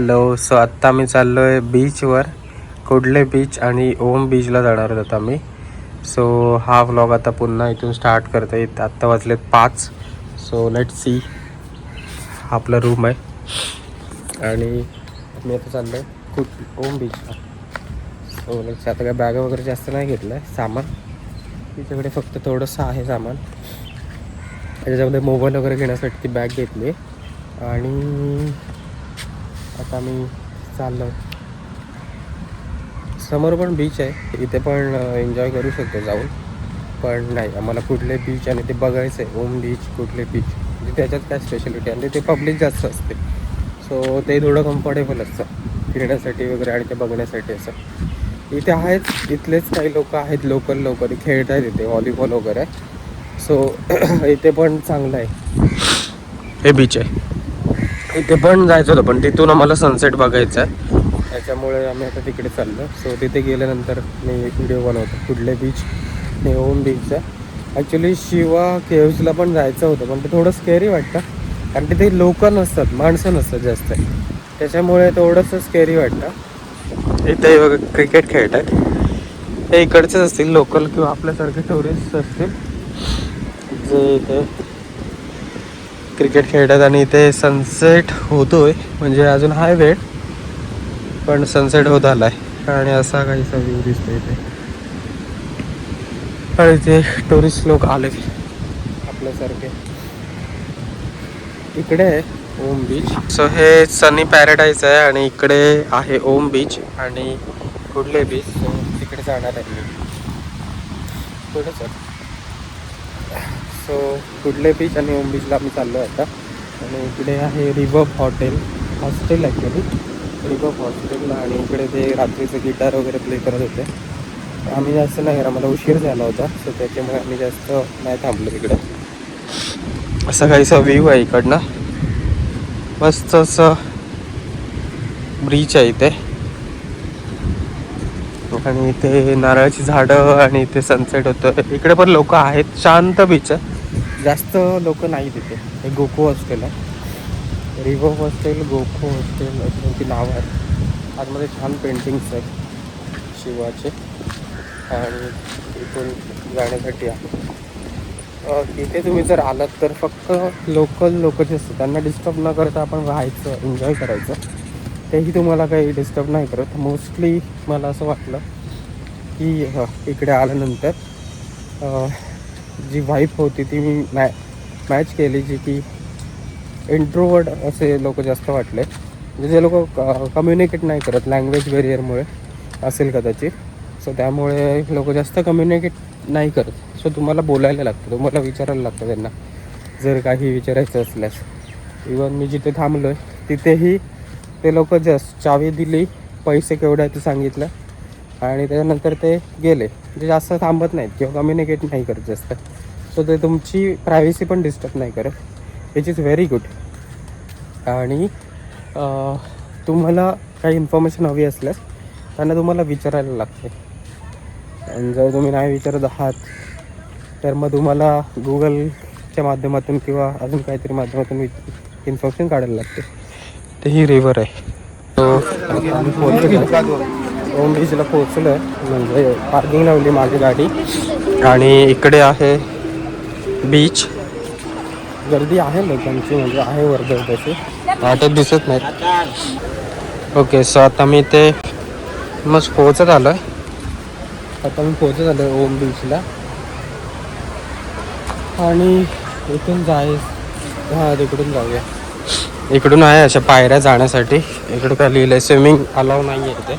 Hello. So आत्ता मी चाललो आहे बीचवर. कुडले बीच आणि ओम बीचला जाणार आहोत आम्ही. सो हा व्लॉग आता पुन्हा इथून स्टार्ट करता येत. आत्ता वाजलेत 5. So let see. आपला रूम आहे आणि मी आता चाललो आहे ओम बीचला. So let's. आता काय बॅगा वगैरे जास्त नाही घेतलं आहे सामान. तिच्याकडे फक्त थोडंसं आहे सामान. त्याच्यामध्ये मोबाईल वगैरे घेण्यासाठी ती बॅग घेतली आणि आता मी चाललो. समोर पण बीच आहे, इथे पण एन्जॉय करू शकतो जाऊन. पण नाही, आम्हाला कुठले बीच आणि ते बघायचं आहे. ओम बीच, कुठले बीच, म्हणजे त्याच्यात काय स्पेशालिटी आणि ते पब्लिक जास्त असते. सो ते थोडं कम्फर्टेबल असतं फिरण्यासाठी वगैरे आणि ते बघण्यासाठी. असं इथे आहेत, इथलेच काही लोक आहेत, लोकल लोक ते खेळत आहेत इथे व्हॉलीबॉल वगैरे. सो इथे पण चांगलं आहे. हे बीच आहे, इथे पण जायचं होतं पण तिथून आम्हाला सनसेट बघायचा आहे. त्याच्यामुळे आम्ही आता तिकडे चाललो. सो तिथे गेल्यानंतर मी व्हिडिओ बनवतो कुडले बीच आणि ओम बीचचा. ॲक्च्युली शिवा केव्जला पण जायचं होतं पण ते थोडं स्केरी वाटतं, कारण तिथे लोक नसतात, माणसं नसतात जास्त. त्याच्यामुळे थोडंसं स्केरी वाटतं. इथे बघा क्रिकेट खेळतात. हे इकडचेच असतील लोकल किंवा आपल्यासारखे टुरिस्ट असतील जे इथे क्रिकेट खेळतात. आणि इथे सनसेट होतोय, म्हणजे अजून हाय वेळ पण सनसेट होत आलाय आणि असा काहीसा व्ह्यू दिसतो इथे. आणि इथे टुरिस्ट लोक आले आपल्यासारखे. इकडे आहे ओम बीच. सो हे सनी पॅराडाईज आहे आणि इकडे आहे ओम बीच आणि कुडले बीच. सो तिकडे जाणार आहे मी पुढे सर. सो कुडले बीच आणि ओम बीचला आम्ही चाललो आता. आणि इकडे आहे river hostel actually river hostel. आणि इकडे ते रात्रीचं गिटार वगैरे प्ले करत होते. आम्ही जास्त नाही, आम्हाला उशीर झाला होता. सो त्याच्यामुळे आम्ही जास्त नाही थांबलो तिकडे. असा काहीसा व्ह्यू आहे इकडनं. मस्त असं ब्रीच आहे इथे आणि इथे नारळाची झाडं आणि इथे सनसेट होतं. इकडे पण लोक आहेत, शांत बीच आहे, जास्त लोक नाही तिथे. हे गोको हॉस्टेल आहे, रिव्हर हॉस्टेल, गोको हॉस्टेल अशी त्यांची नावं आहेत. आतमध्ये छान पेंटिंग्स आहेत शिवाचे आणि इथून जाण्यासाठी आहे. तिथे तुम्ही जर आलात तर फक्त लोकल लोक जे असतात त्यांना डिस्टर्ब न करता आपण राहायचं, एन्जॉय करायचं. तेही तुम्हाला काही डिस्टर्ब नाही करत. मोस्टली मला असं वाटलं की इकडे आल्यानंतर जी व्हाईब होती ती मी मॅच केली, जी की इंट्रोवर्ड असे लोक जास्त वाटले. म्हणजे जे लोक कम्युनिकेट नाही करत, लँग्वेज बेरियरमुळे असेल कदाचित. सो त्यामुळे लोक जास्त कम्युनिकेट नाही करत. सो तुम्हाला बोलायला लागतं, तुम्हाला विचारायला लागतं त्यांना जर काही विचारायचं असल्यास. इवन मी जिथे थांबलो आहे तिथेही ते लोक जस्ट चावी दिली, पैसे केवढे आहे ते सांगितलं आणि त्याच्यानंतर ते गेले. म्हणजे जास्त थांबत नाहीत किंवा कम्युनिकेट नाही करत जास्त. सो ते तुमची प्रायव्हसी पण डिस्टर्ब नाही करत, विच इज व्हेरी गुड. आणि तुम्हाला काही इन्फॉर्मेशन हवी असल्यास त्यांना तुम्हाला विचारायला लागते. आणि जर तुम्ही नाही विचारत आहात तर मग तुम्हाला गुगलच्या माध्यमातून किंवा अजून काहीतरी माध्यमातून इन्फॉर्मेशन काढायला लागते. ते ही रिव्हर आहे. आम्ही पोहोचलो ओम बीचला पोहोचलो आहे. म्हणजे पार्किंग लावली मागे गाडी आणि इकडे आहे बीच. गर्दी आहे लोकांची, म्हणजे आहे वर्दळ तशी, वाटत दिसत नाहीत. ओके. सो आता मी ते मस्त पोहोचत आलो आहे. आता मी पोहोचत आलो आहे ओम बीचला आणि इथून तिकडून जाऊया. इकडून आहे अशा पायऱ्या जाण्यासाठी. इकडं काय लिहिलं आहे, स्विमिंग अलाव नाही आहे इथे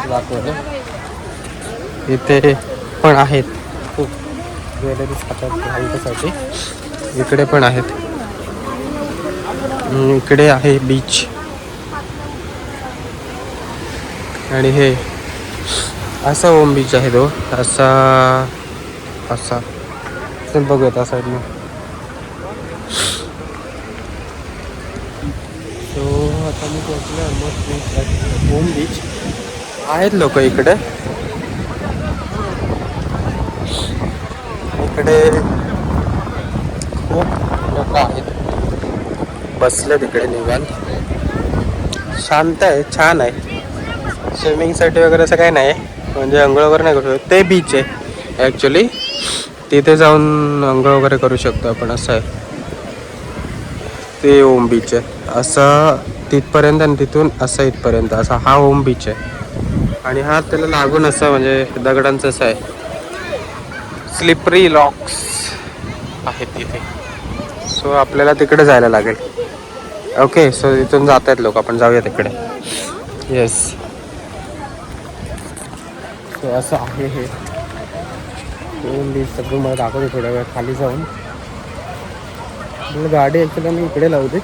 दाखवलं. इथे पण आहेत खूप ज्वेलरीज घालण्यासाठी, इकडे पण आहेत. इकडे आहे बीच आणि हे असा ओम बीच आहे तो. असा चल बघूया त्या साईडने. सो आता मी पोहोचलो ऑलमोस्ट बीच, ओम बीच. आहेत लोक इकडे खूप लोक आहेत, बसले तिकडे निवांत. शांत आहे, छान आहे. स्विमिंगसाठी वगैरे असं काही नाही, म्हणजे अंघोळ वगैरे नाही करू शकतो. ते बीच आहे ॲक्च्युली, तिथे जाऊन अंघोळ वगैरे करू शकतो आपण, असं आहे. ते ओम बीच आहे असं तिथपर्यंत, आणि तिथून असं इथपर्यंत असा हा ओम बीच आहे. आणि हा त्याला लागून असं म्हणजे दगडांचं असं आहे. स्लिपरी लॉक्स आहेत तिथे, सो आपल्याला तिकडे जायला लागेल. ओके, सो इथून जात आहेत लोक, आपण जाऊया तिकडे. येस, सो असं आहे हे ओम बीच. सगळं मला दाखवतो थोड्या वेळ खाली जाऊन. मला गाडी ॲक्च्युली मी इकडे लावते.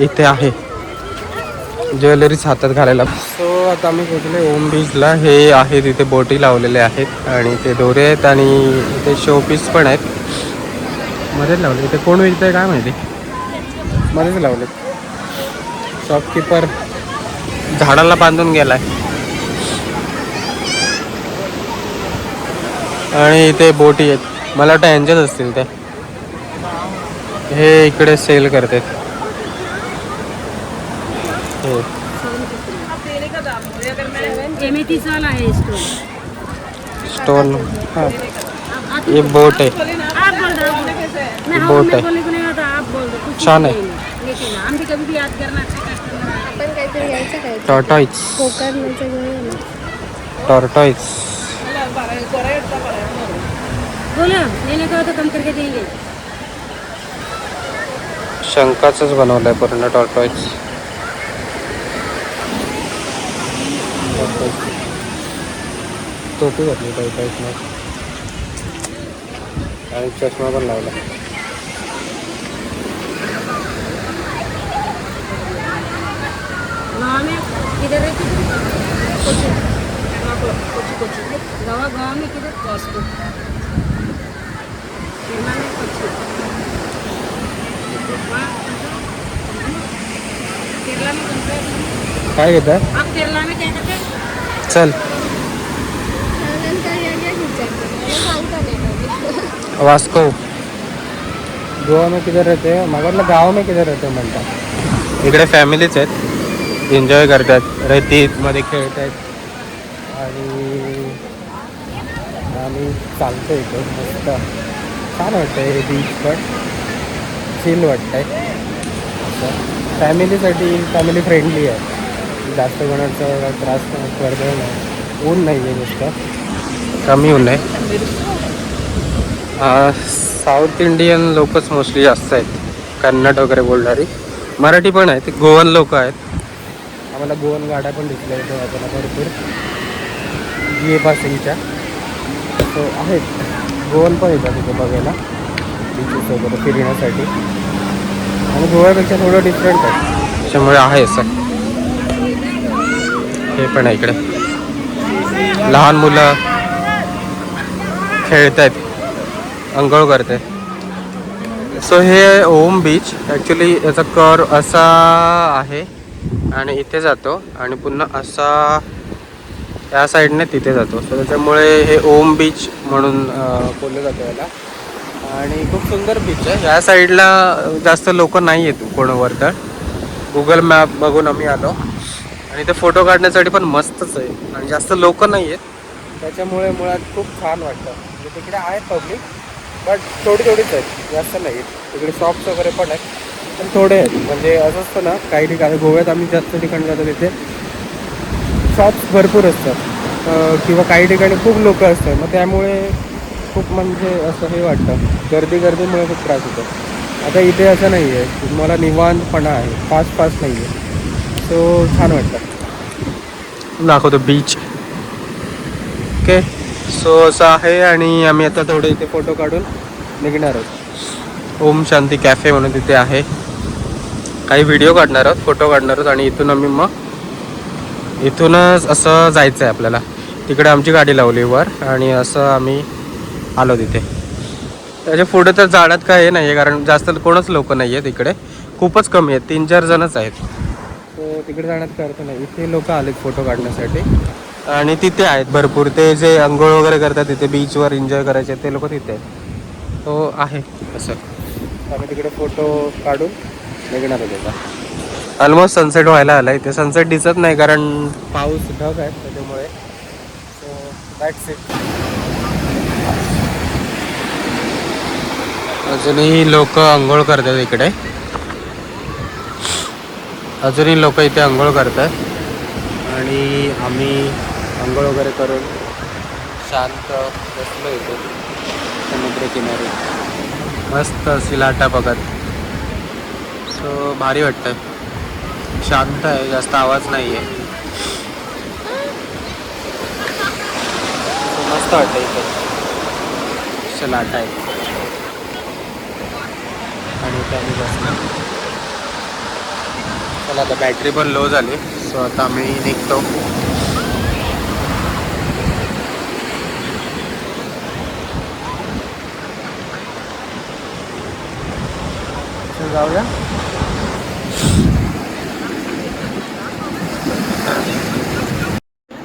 इथे आहे ज्वेलरीज हातात घालायला. सो आता आम्ही पोचले ओम बीचला. हे आहे तिथे बोटी लावलेले आहेत आणि ते दोरे आहेत आणि इथे शोपीस पण आहेत. मध्येच लावले, इथे कोण विकतंय काय माहिती, मध्येच लावले. शॉपकीपर झाडाला बांधून गेलाय. आणि इथे बोटी आहेत, मला वाटतं यांच्याच असतील त्या. हे इकडे सेल करतात. हे स्टोन. हां, ये बोट आहे, बोट आहे, छान आहे. Tortoise, tortoise. शंकाचंच बनवलंय पूर्ण टॉर्टॉइज. टोपी घातली टॉर्टॉइजने आणि चष्मा पण लावला. काय घेता? चल वास्को. गोवा में किधर रहते हैं? मतलब गाव में किधर रहते म्हणतात. इकडे फॅमिलीच आहेत, एन्जॉय करतात, रेतीत मध्ये खेळत आहेत. आणि आम्ही चालतो इथे मस्त, छान वाटतं हे बीच, पण चिल वाटतं आहे. फॅमिलीसाठी फॅमिली फ्रेंडली आहे, जास्त कोणाचा त्रास पडतो नाही. ऊन नाही आहे, नुसतं कमी ऊन आहे. साऊथ इंडियन लोकच मोस्टली जास्त आहेत, कन्नड वगैरे बोलणारी. मराठी पण आहेत, गोवन लोक आहेत. आम्हाला गोवन गाड्या पण दिसल्या इथे वाचायला भरपूर, जी पासिंगच्या. सो आहेत गोवन पण येतात तिथे बघायला, बीचेस वगैरे फिरण्यासाठी. आणि गोव्यापेक्षा थोडं डिफरंट आहे, त्याच्यामुळे आहे असं. हे पण आहे इकडे, लहान मुलं खेळत आहेत, अंघोळ करते. सो हे ओम बीच ॲक्च्युली याचा कर्व असा आहे आणि इथे जातो आणि पुन्हा असा या साईडने तिथे जातो. सो त्याच्यामुळे हे ओम बीच म्हणून बोललं जातं याला. आणि खूप सुंदर बीच आहे. या साईडला जास्त लोक नाही आहेत कोणावर, तर गुगल मॅप बघून आम्ही आलो. आणि इथे फोटो काढण्यासाठी पण मस्तच आहे आणि जास्त लोक नाही आहेत, त्याच्यामुळे मुळात खूप छान वाटतं. म्हणजे तिकडे आहेत पब्लिक, बट थोडीच आहेत, जास्त नाही आहेत. तिकडे शॉप्स वगैरे पण आहेत, पण थोडे आहेत. म्हणजे असं असतं ना, काही ठिकाणी गोव्यात आम्ही जास्त ठिकाणी जातो तिथे शॉप्स भरपूर असतात, किंवा काही ठिकाणी खूप लोक असतात, मग त्यामुळे खूप म्हणजे असं हे वाटतं, गर्दीमुळे खूप त्रास होतो. आता इथे असं नाही आहे, तुम्हाला निवांतपणा आहे, फास्ट नाही आहे. सो छान वाटतं. दाखवतो बीच. ओके, सो असं आहे. आणि आम्ही आता थोडे इथे फोटो काढून निघणार आहोत. ओम शांती कॅफे म्हणून तिथे आहे, काही व्हिडिओ काढणार आहोत, फोटो काढणार आहोत. आणि इथून आम्ही मग इथूनच असं जायचं आहे आपल्याला. तिकडे आमची गाडी लावली वर आणि असं आम्ही आलो तिथे. त्याच्या पुढे तर जाण्यात काय हे नाही आहे, कारण जास्त कोणच लोक नाही आहेत इकडे, खूपच कमी आहेत, 3-4 जणच आहेत. सो तिकडे जाण्यात काय अर्थ नाही. इथे लोक आलेत फोटो काढण्यासाठी आणि तिथे आहेत भरपूर. ते जे अंघोळ वगैरे करतात तिथे बीचवर एन्जॉय करायचे ते लोक तिथे आहेत. तो आहे असं. आम्ही तिकडे फोटो काढून निघणार होतो त्याचा. ऑलमोस्ट सनसेट व्हायला आला. इथे सनसेट दिसत नाही कारण पाऊस ढग आहे त्याच्यामुळे. So that's it. अजूनही लोक आंघोळ करतात इकडे. अजूनही लोक इथे आंघोळ करतात आणि आम्ही आंघोळ वगैरे करून शांत बसलो इथे समुद्रकिनारी, मस्त अशी लाटा बघत. सो भारी वाटतं, शांत आहे, जास्त आवाज नाही आहे. मस्त वाटतं इथे, अशा लाटा आहेत आणि इथे आम्ही बसलो. चला आता बॅटरी पण लो झाली, सो आता आम्ही निघतो. जाऊया.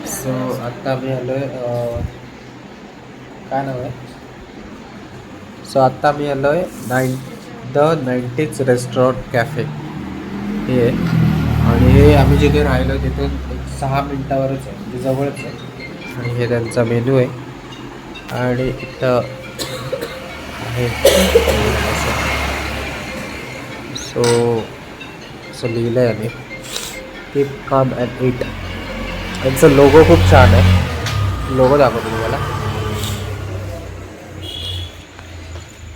सो आत्ता मी आलोय, काय नाव आहे. सो आत्ता मी आलोय द 90s रेस्टॉरंट कॅफे हे आहे. आणि हे आम्ही जिथे राहिलो तिथून 6 मिनिटावरच आहे, म्हणजे जवळच आहे. आणि हे त्यांचा मेनू आहे. आणि इथं आहे सो असं लिहिलं आहे आणि कीप कम अँड इट. यांचं लोगो खूप छान आहे. लोगो दाखवतो तुम्हाला.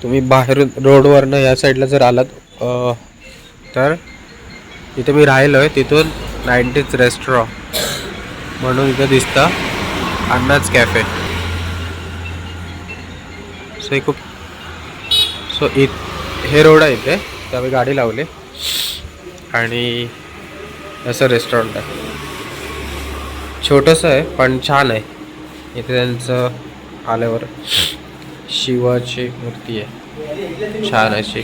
तुम्ही बाहेरून रोडवरनं या साईडला जर आलात तर इथे मी राहिलो आहे तिथून 90s रेस्टॉरंट म्हणून इथं दिसतं अन्नाच कॅफे. सो हे खूप हे रोड आहे इथे, त्यामुळे गाडी लावली आणि असं रेस्टॉरंट आहे. छोटंसं आहे पण छान आहे. इथे त्यांचं आल्यावर शिवाची मूर्ती आहे छान अशी.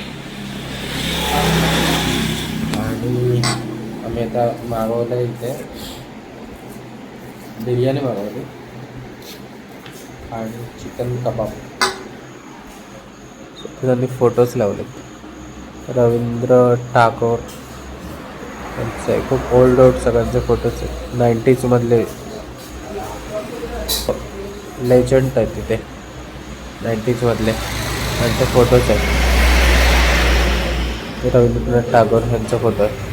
आणि आम्ही आता मागवलं इथे बिर्याणी मागवली आणि चिकन कबाब. त्यांनी फोटोज लावलेत. रवींद्र टागोर त्यांचे खूप ओल्ड सगळ्यांचे फोटोज आहेत. 90s मधले लेजंड आहेत तिथे 90s मधले त्यांचे फोटोज आहेत. रवींद्रनाथ टागोर यांचा फोटो आहे.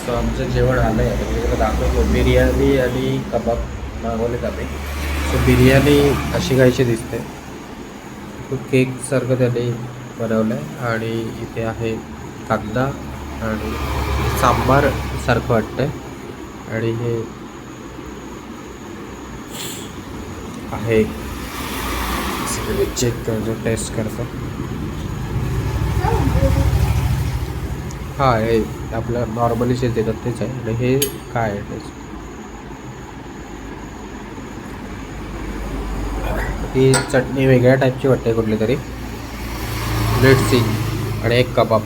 सो आमचं जेवण आलं आहे आता मी दाखवतो. बिर्याणी आणि कबाब मागवलेत आम्ही. सो बिर्याणी अशी काहीशी दिसते, खूप केकसारखं त्याने बनवलं आहे. आणि इथे आहे कांदा आणि सांबार सारखं वाटतंय. आणि हे आहे चेक करतो, टेस्ट करतो. हां, हे आपलं नॉर्मली जे देतात तेच आहे. आणि हे काय आहे टेस्ट. ही चटणी वेगळ्या टाईपची वाटते कुठली तरी. Let's see. आणि एक कबाब.